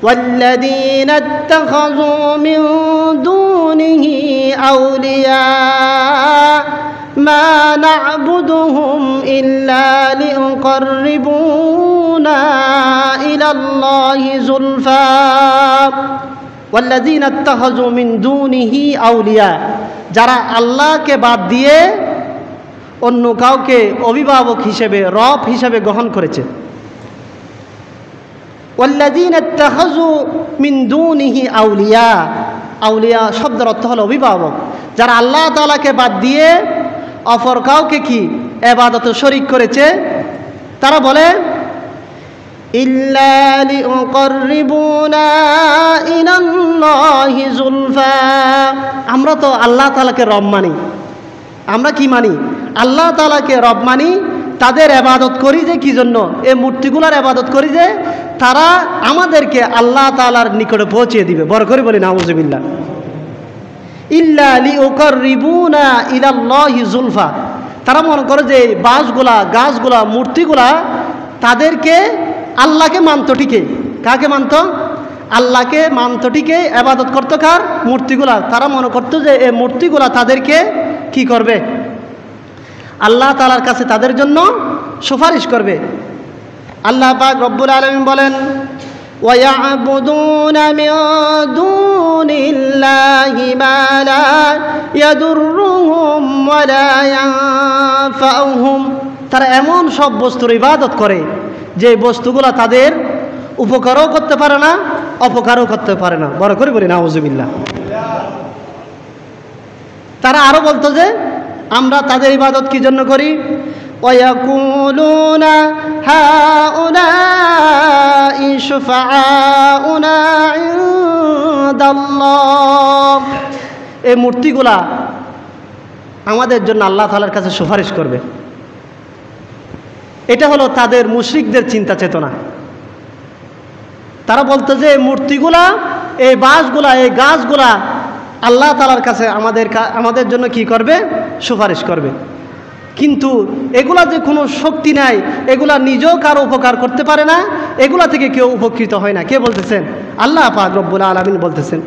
والذين اتخذوا من دونه أولياء ما نعبدهم إلا ليقربونا إلى الله زلفى والذين اتخذوا من دونه أولياء যারা আল্লাহকে বাদ দিয়ে অন্য কাউকে অভিভাবক হিসেবে রব হিসেবে গ্রহণ করেছে। والذين اتخذوا من دونه أولياء আউলিয়া শব্দের অর্থ হলো অভিভাবক। যারা আল্লাহ তাআলাকে বাদ দিয়ে অপর কাউকে কি ইবাদতে শরীক করেছে, তারা বলে ইল্লা লিউকাররিবুনা ইলাল্লাহি যুলফা, আমরা তো আল্লাহ তাআলাকে রব মানি। আমরা কি মানি? আল্লাহ তাআলাকে রব মানি। তাদের ইবাদত করি যে কি জন্য? এই মূর্তিগুলোর ইবাদত করি যে তারা আমাদেরকে আল্লাহ তাআলার নিকটে পৌঁছে দিবে। বড় করে বলি নাউযুবিল্লাহ। ইল্লা লিউকাররিবুনা ইলাল্লাহি যুলফা, তারা মনে করে যে বাঁশগুলা, গাছগুলা, মূর্তিগুলা তাদেরকে আল্লাহকে মানত ঠিকই। কাকে মানত? আল্লাহকে মানত ঠিকই। ইবাদত করতো কার? মূর্তিগুলা। তারা মনে করতো যে এই মূর্তিগুলা তাদেরকে কি করবে? আল্লাহ তাআলার কাছে তাদের জন্য সুপারিশ করবে। আল্লাহ পাক রব্বুল আলামিন বলেন وَيَعْبُدُونَ مِن دُونِ اللَّهِ مَا لَا يَضُرُّهُمْ وَلَا يَنفَعُهُمْ, তারা এমন সব বস্তুর ইবাদত করে যে বস্তুগুলো তাদের উপকারও করতে পারে না, অপকারও করতে পারে না। বড় করে বলি নাউযুবিল্লাহ। তারা আরো বলতো যে আমরা তাদের ইবাদত কি জন্য করি? وَيَقُولُونَ هَؤُلَاءِ شُفَعَاؤُنَا عِندَ اللَّهِ, এই মূর্তিগুলা আমাদের জন্য আল্লাহ তাআলার কাছে সুপারিশ করবে। এটা হলো তাদের মুশরিকদের চিন্তা চেতনা। তারা বলতো যে এই মূর্তিগুলা, এই বাঁশগুলা, এই গাছগুলা আল্লাহ তাআলার কাছে আমাদের জন্য কি করবে? সুপারিশ করবে। কিন্তু এগুলা যে কোনো শক্তি নাই, এগুলা নিজেও কারো উপকার করতে পারে না, এগুলা থেকে কেউ উপকৃত হয় না। কে বলতেছেন? আল্লাহ পাক রব্বুল আলামিন বলতেছেন।